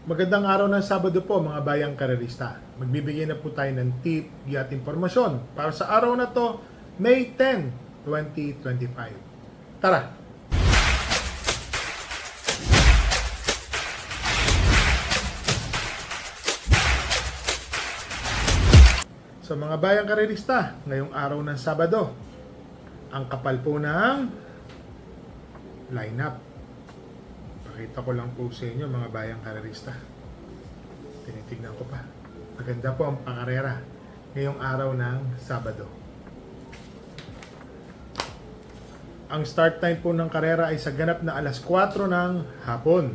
Magandang araw ng Sabado po mga bayang karerista. Magbibigay na po tayo ng tip at impormasyon para sa araw na to, May 10, 2025. Tara! So mga bayang karerista, ngayong araw ng Sabado, ang kapal po ng lineup. Pakita ko lang po sa inyo mga bayang karerista. Tinitignan ko pa. Maganda po ang pangarera ngayong araw ng Sabado. Ang start time po ng karera ay sa ganap na alas 4 ng hapon.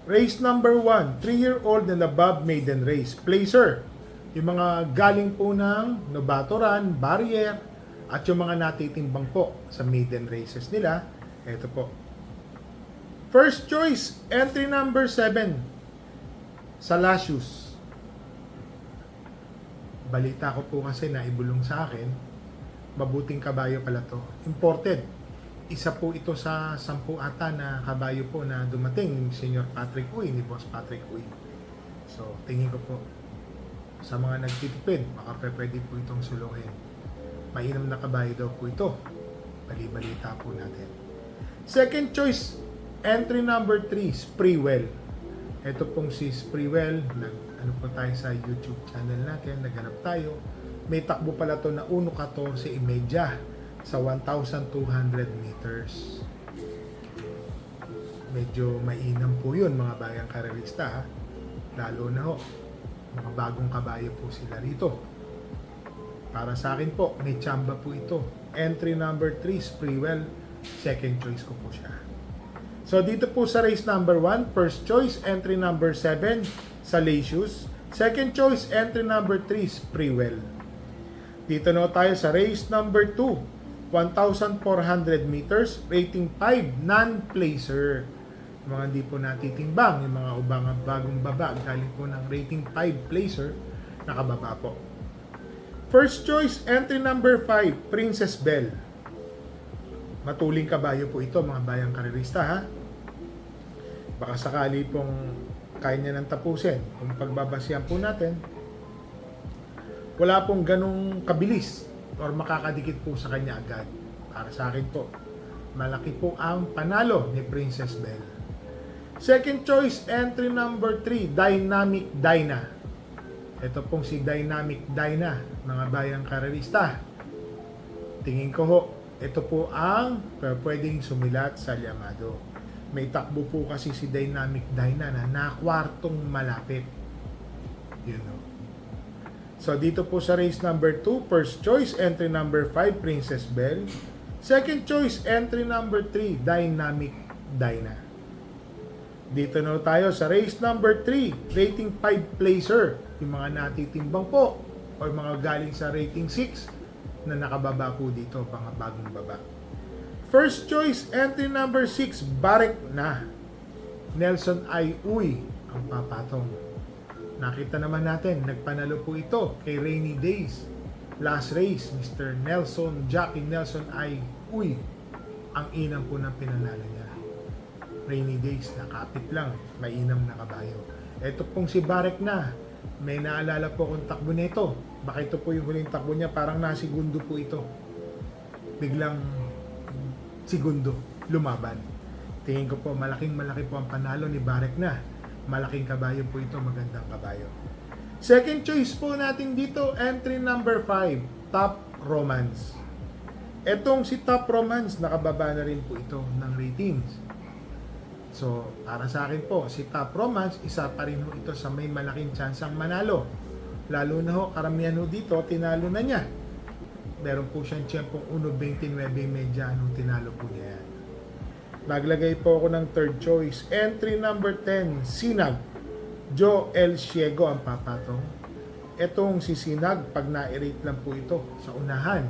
Race number 1, 3-year-old and above maiden race. Placer, yung mga galing po ng Novato Run, Barrier, at yung mga natitimbang po sa maiden races nila. Ito po. First choice, entry number 7, Salacious. Balita ko po kasi na ibulong sa akin, mabuting kabayo pala to. Imported. Isa po ito sa 10 ata na kabayo po na dumating ni Senior Patrick Uy, ni Boss Patrick Uy. So, tingin ko po, sa mga nagtitipid, baka pwede po itong suluhin. Mainam na kabayo daw po ito. Bali-balita po natin. Second choice, entry number 3, Spreewell. Ito pong si Spreewell, ano po tayo sa YouTube channel natin, naghanap tayo. May takbo pala to na 1.14.30 sa 1,200 meters. Medyo mainam po yun mga bayang karerista, ha? Lalo na ho, mga bagong kabayo po sila rito. Para sa akin po, may tsamba po ito. Entry number 3, Spreewell. Second choice ko po siya. So dito po sa race number 1, first choice, entry number 7, Salacious. Second choice, entry number 3, Spreewell. Dito na tayo sa race number 2, 1,400 meters, rating 5, non-placer. Mga hindi po natitimbang, yung mga bagong baba, galing po ng rating 5 placer, nakababa po. First choice, entry number 5, Princess Belle. Matuling kabayo po ito mga bayang karerista, ha? Baka sakali pong kaya niya nang tapusin. Kung pagbabasihan po natin, wala pong ganong kabilis or makakadikit po sa kanya agad. Para sa akin po, malaki po ang panalo ni Princess Belle. Second choice, entry number 3, Dynamic Dyna. Ito pong si Dynamic Dyna, mga bayang karerista. Tingin ko ho, ito po ang pwedeng sumilat sa Llamado. May takbo po kasi si Dynamic Dyna na kwartong malapit. You know. So dito po sa race number 2, first choice, entry number 5, Princess Belle. Second choice, entry number 3, Dynamic Dyna. Dito na tayo sa race number 3, rating 5 placer. Yung mga natitimbang po o mga galing sa rating 6 na nakababa po dito, mga bagong baba. First choice, entry number 6, Barek na. Nelson I. Uy ang papatong. Nakita naman natin, nagpanalo po ito kay Rainy Days. Last race, Mr. Jackie Nelson I. Uy ang inam po ng pinanalo niya. Rainy Days, nakapit lang, mainam na kabayo. Ito pong si Barek na, may naalala po akong takbo nito. Baka ito po yung huling takbo niya, parang nasigundo po ito. Biglang segundo, lumaban. Tingin ko po, malaki po ang panalo ni Barek na. Malaking kabayo po ito, magandang kabayo. Second choice po natin dito, entry number 5, Top Romance. Etong si Top Romance, nakababa na rin po ito ng ratings. So, para sa akin po, si Top Romance, isa pa rin ho ito sa may malaking tsansang manalo. Lalo na ho, karamihan ho dito, tinalo na niya. Meron po siyang tiyempong 1.29 medya nung tinalo po niya yan. Naglagay po ako ng third choice. Entry number 10, Sinag. Joe L. Ciego ang papatong. Etong si Sinag, pag na-rate lang po ito sa unahan.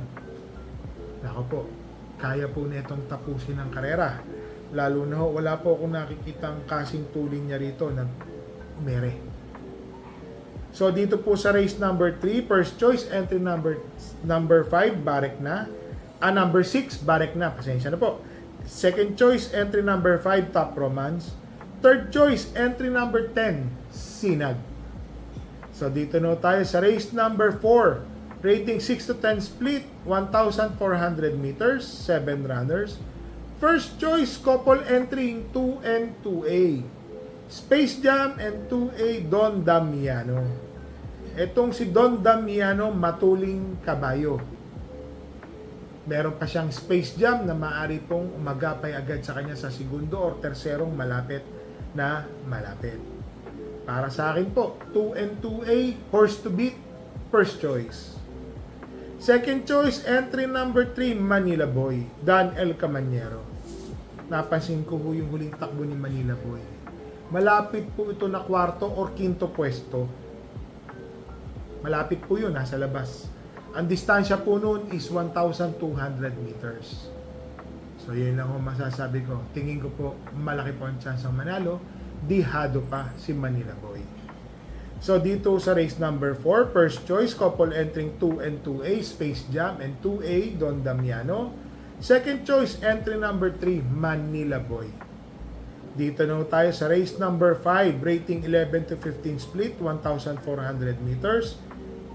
Nako po, kaya po na itong tapusin ng karera. Lalo na ho, wala po akong nakikitang kasing tuling niya rito na umere. So dito po sa race number 3, first choice, entry number 5, Barek na. Number 6, Barek na. Pasensya na po. Second choice, entry number 5, Top Romance. Third choice, entry number 10, Sinag. So dito na tayo sa race number 4. Rating 6 to 10 split, 1,400 meters, 7 runners. First choice, couple entering 2 and 2A. Space Jam and 2A Don Damiano. Etong si Don Damiano, matuling kabayo. Meron pa siyang Space Jam na maaari pong umagapay agad sa kanya sa segundo or terserong malapit na malapit. Para sa akin po, 2 and 2A, horse to beat, first choice. Second choice, entry number 3, Manila Boy, Dan El Camanyero. Napansin ko po yung huling takbo ni Manila Boy. Malapit po ito na kwarto or quinto pwesto. Malapit po yun, nasa labas. Ang distansya po noon is 1,200 meters. So yun lang ang masasabi ko. Tingin ko po malaki po ang chance ang manalo. Dihado pa si Manila Boy. So dito sa race number 4, first choice, couple entering 2 and 2A, Space Jam and 2A, Don Damiano. Second choice, entry number 3, Manila Boy. Dito na tayo sa race number 5, rating 11 to 15 split, 1,400 meters,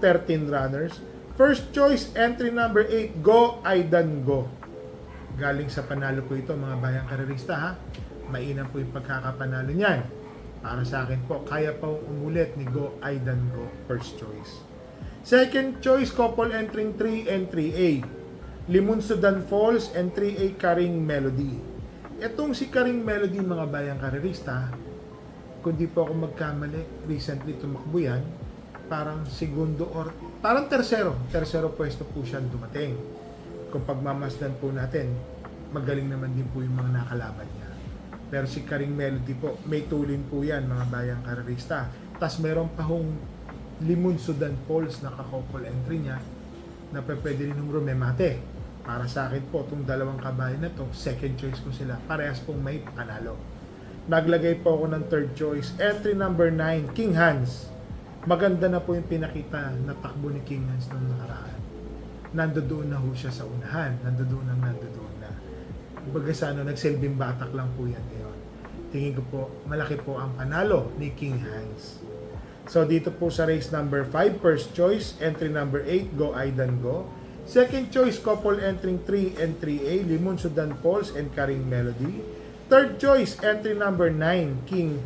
13 runners. First choice, entry number 8, Go Aidan Go. Galing sa panalo po ito mga bayang karerista ha. Mainam po yung pagkakapanalo niyan. Para sa akin po, kaya pa umulit ni Go Aidan Go, first choice. Second choice, couple entering 3 and 3A. Limon Sudan Falls and 3A Karing Melody. Etong si Karing Melody mga bayang karerista, kung di po ako magkamali, recently tumakbo yan, parang segundo or parang tersero pwesto po siya dumating. Kung pagmamasdan po natin, magaling naman din po yung mga nakalaban niya. Pero si Karing Melody po, may tulin po yan mga bayang karerista. Tas meron pa hong Limon Sudan Falls na ka-couple entry niya na pwede rin numero may mate. Para sa akin po, itong dalawang kabayo na to, second choice ko sila. Parehas pong may panalo. Naglagay po ako ng third choice. Entry number 9, King Hans. Maganda na po yung pinakita na takbo ni King Hans nung nakaraan. Nandoon na ho siya sa unahan. Nandoon na. Kumbaga sa nagsilbing batak lang po yan ngayon. Tingin ko po, malaki po ang panalo ni King Hans. So dito po sa race number 5, first choice, entry number 8, Go Aidan Go. Second choice, couple entering 3 and 3A, Limon Sudan Falls and Karing Melody. Third choice, entry number 9, King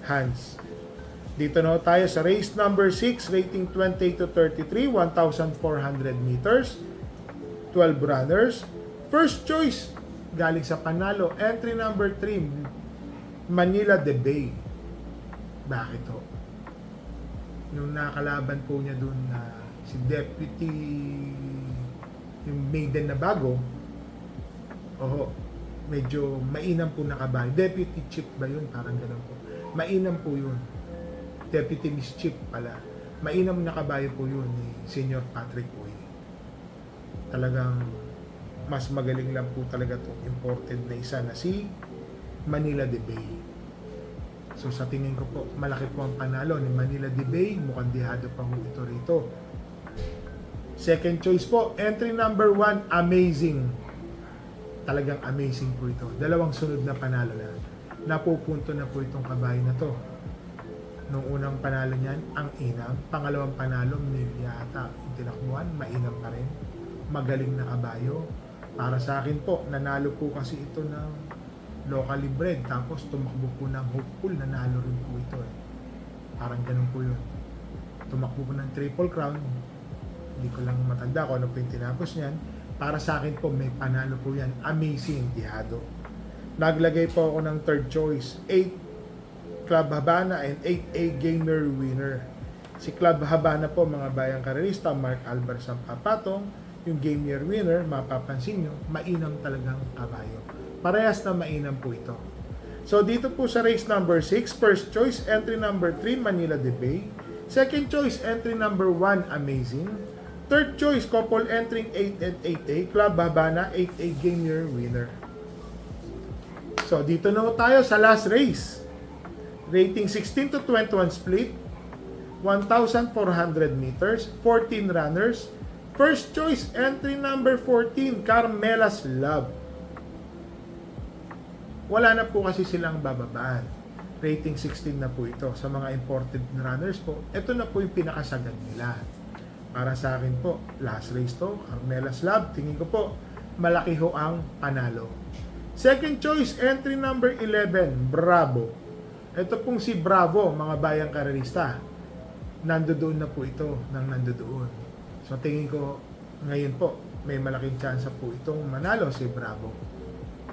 Hans. Dito na tayo sa race number 6, rating 20 to 33, 1,400 meters, 12 runners. First choice, galing sa panalo, entry number 3, Manila de Bay. Bakit ho? Yung nakalaban po niya dun na si Deputy, yung maiden na bago, medyo mainam po nakabahay. Deputy Chief ba yun? Parang gano'n po. Mainam po yun. Deputy Miss Chief pala. Mainam nakabayo po yun ni Senior Patrick Uy. Talagang mas magaling lang po talaga itong imported na isa na si Manila de Bay. So sa tingin ko po, malaki po ang panalo ni Manila de Bay. Mukhang dihado pa po ito rito. Second choice po, entry number 1, Amazing. Talagang amazing po ito. Dalawang sunod na panalo na. Napupunto na po itong kabayo na to. Nung unang panalo niyan, ang inam. Pangalawang panalo, milya ata. Yung tinakbuhan, mainam pa rin. Magaling na kabayo. Para sa akin po, nanalo po kasi ito ng locally bred. Tapos tumakbo po ng hopeful, nanalo rin po ito. Parang ganun po yun. Tumakbo po ng Triple Crown. Hindi ko lang matanda kung ano po yung tinapos niyan. Para sa akin po, may panalo po yan. Amazing, dihado. Naglagay po ako ng third choice. 8 Club Habana and 8A Gamer Winner. Si Club Habana po, mga bayang karerista, Mark Alvarez ang papatong. Yung Gamer Winner, mapapansin nyo, mainam talagang kabayo. Parehas na mainam po ito. So dito po sa race number 6, first choice, entry number 3, Manila de Bay. Second choice, entry number 1, Amazing. Third choice, couple entering 8 and 8A, Club Habana, 8A Gamer Winner. So, dito na tayo sa last race. Rating 16 to 21 split, 1,400 meters, 14 runners. First choice, entry number 14, Carmela's Love. Wala na po kasi silang bababaan. Rating 16 na po ito. Sa mga imported runners po, ito na po yung pinakasagad nila. Para sa akin po, last race to, Carmelas Lab, tingin ko po, malaki ho ang panalo. Second choice, entry number 11, Bravo. Ito pong si Bravo, mga bayang karerista. Nandoon na po ito, nandoon. So tingin ko, ngayon po, may malaking chance po itong manalo si Bravo.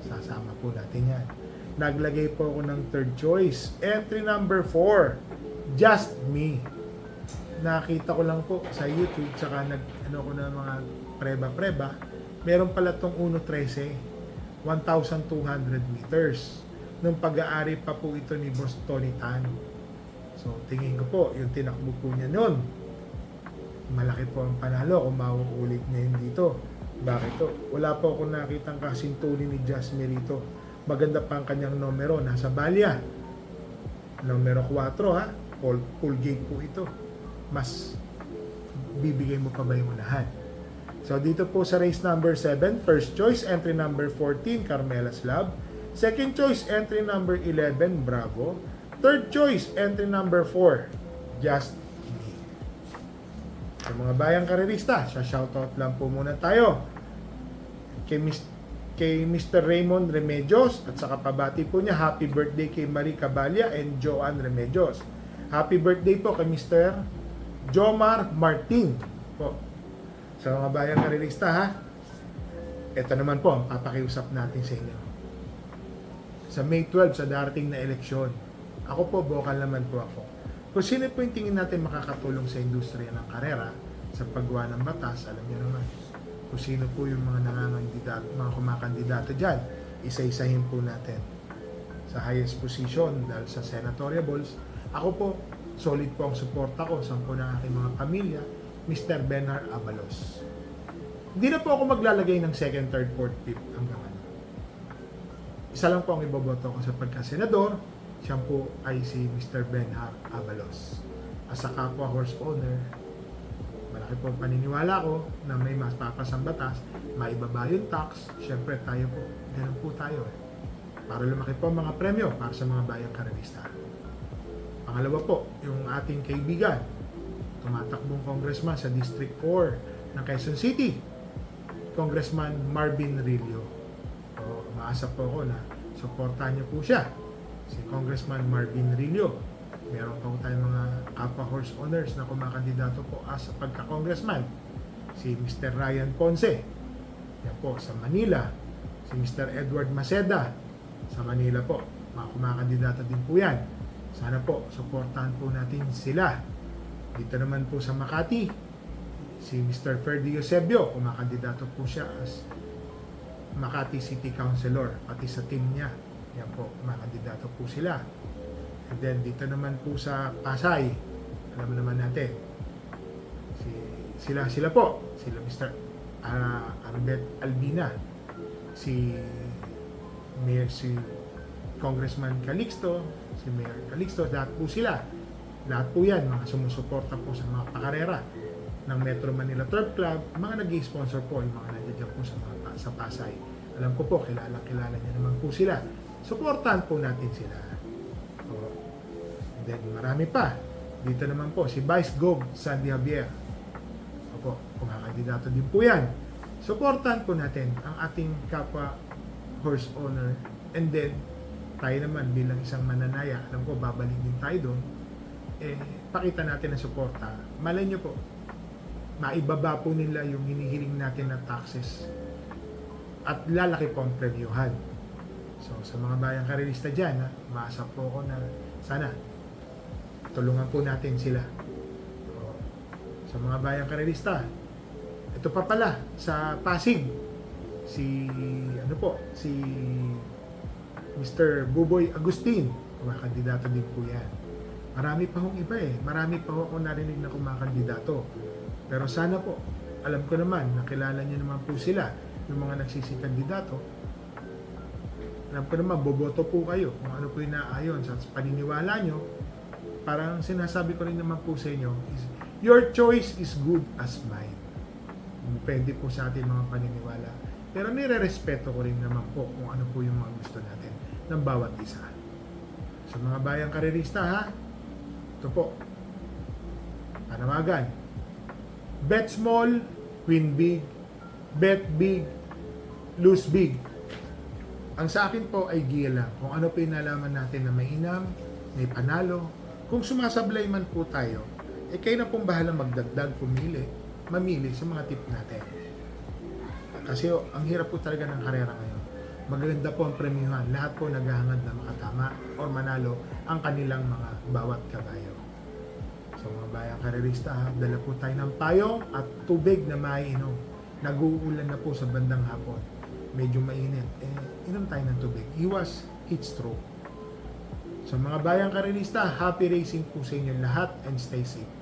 Sasama po natin yan. Naglagay po ako ng third choice. Entry number 4, Just Me. Nakita ko lang po sa YouTube, saka ko na mga preba-preba. Meron pala itong 1.13, 1,200 meters. Nung pag-aari pa po ito ni Boss Tony Tan. So, tingin ko po, yung tinakbo po niya nun, malaki po ang panalo kung mauulit niya yun dito. Bakit to? Wala po ako nakitang kasintuli ni Jasmine rito. Maganda pa ang kanyang numero, nasa balya. Numero 4 ha, full gate po ito. Mas bibigay mo pa ba yung unahan? So dito po sa race number 7, first choice, entry number 14, Carmelas Lab. Second choice, entry number 11, Bravo. Third choice, entry number 4, Just Me. Sa mga bayang karerista, sa shoutout lang po muna tayo kay Mr. Raymond Remedios at saka pabati po niya happy birthday kay Marie Cabalia and Joanne Remedios. Happy birthday po kay Mr. Jomar Martin po. Sa mga bayang karerista ha, ito naman po ang papakiusap natin sa inyo. Sa May 12 sa darating na eleksyon, ako po, bokal naman po ako. Kung sino po yung tingin natin makakatulong sa industriya ng karera, sa paggawa ng batas, alam niyo naman. Kung sino po yung mga mga kumakandidato dyan, isa-isahin po natin sa highest position dahil sa senatorial balls. Ako po, solid po ang suporta ko sa po ng aking mga pamilya, Mr. Benhar Abalos. Hindi na po ako maglalagay ng second, third, fourth, fifth hanggang ano. Isa lang po ang iboboto ko sa pagka-senador, siya po ay si Mr. Benhar Abalos. As a kapwa horse owner, malaki po ang paniniwala ko na may mas papasang batas, maibaba yung tax, syempre tayo po, ganun po tayo para lumaki po ang mga premyo para sa mga bayang karerista. Pangalawa po, yung ating kaibigan, tumatakbong congressman sa District 4 ng Quezon City, Congressman Marvin Rillo. So, umaasa po ako na suportahan niyo po siya, si Congressman Marvin Rillo. Meron pa po tayong mga kapwa horse owners na kumakandidato po as pagka-congressman. Si Mr. Ryan Ponce, yan po, sa Manila. Si Mr. Edward Maceda, sa Manila po. Mga kumakandidato din po yan. Sana po, suportahan po natin sila. Dito naman po sa Makati, si Mr. Ferdy Eusebio, kumakandidato po siya as Makati City Councilor, pati sa team niya. Yan po, kumakandidato po sila. And then dito naman po sa Pasay, alam naman natin, sila po, sila Mr. Arbet Albina, si Congressman Calixto, si Mayor Calixto, lahat po sila. Lahat po yan, mga sumusuporta po sa mga pakarera ng Metro Manila Turf Club, mga nag-i-sponsor po, yung mga nandiyan po sa Pasay. Alam ko po, kilala niyo naman po sila. Suportahan po natin sila. Then marami pa. Dito naman po si Vice Gov Sandy Javier. Opo, kumakandidato din po yan. Suportahan po natin ang ating kapwa horse owner. And then, tayo naman bilang isang mananaya, alam ko babalik din tayo doon, pakita natin ang suporta. Malay nyo po, maibaba po nila yung hinihiling natin na taxes at lalaki po ang prevyuhan. So, sa mga bayang karerista dyan, maasa po ako na sana tulungan po natin sila. So, sa mga bayang karerista, ito pa pala sa Pasig, si Mr. Buboy Agustin, kumakandidato din po yan. Marami pa hong iba marami pa ho ako narinig na kumakandidato. Pero sana po, alam ko naman, nakilala niyo naman po sila, yung mga nagsisikandidato. Alam ko naman, boboto po kayo kung ano po yung naayon sa paniniwala nyo. Parang sinasabi ko rin naman po sa inyo, your choice is good as mine. Depende po sa ating mga paniniwala. Pero nire-respeto ko rin naman po kung ano po yung mga gusto natin ng bawat isa. Sa mga bayang karerista ha, ito po, panawagan. Bet small, win big. Bet big, lose big. Ang sa akin po ay giya lang. Kung ano po yung nalaman natin na may inam, may panalo. Kung sumasablay man po tayo, kayo na pong bahala magdagdag, mamili sa mga tip natin. Kasi ang hirap po talaga ng karera ngayon. Magaganda po ang premiuhan. Lahat po naghahangad na makatama o manalo ang kanilang mga bawat kabayo. So mga bayang karerista, dala po tayo ng payong at tubig na maiinom. Nag-uulan na po sa bandang hapon. Medyo mainit. Inom tayo ng tubig. Iwas heat stroke. So mga bayang karerista, happy racing po sa inyo lahat and stay safe.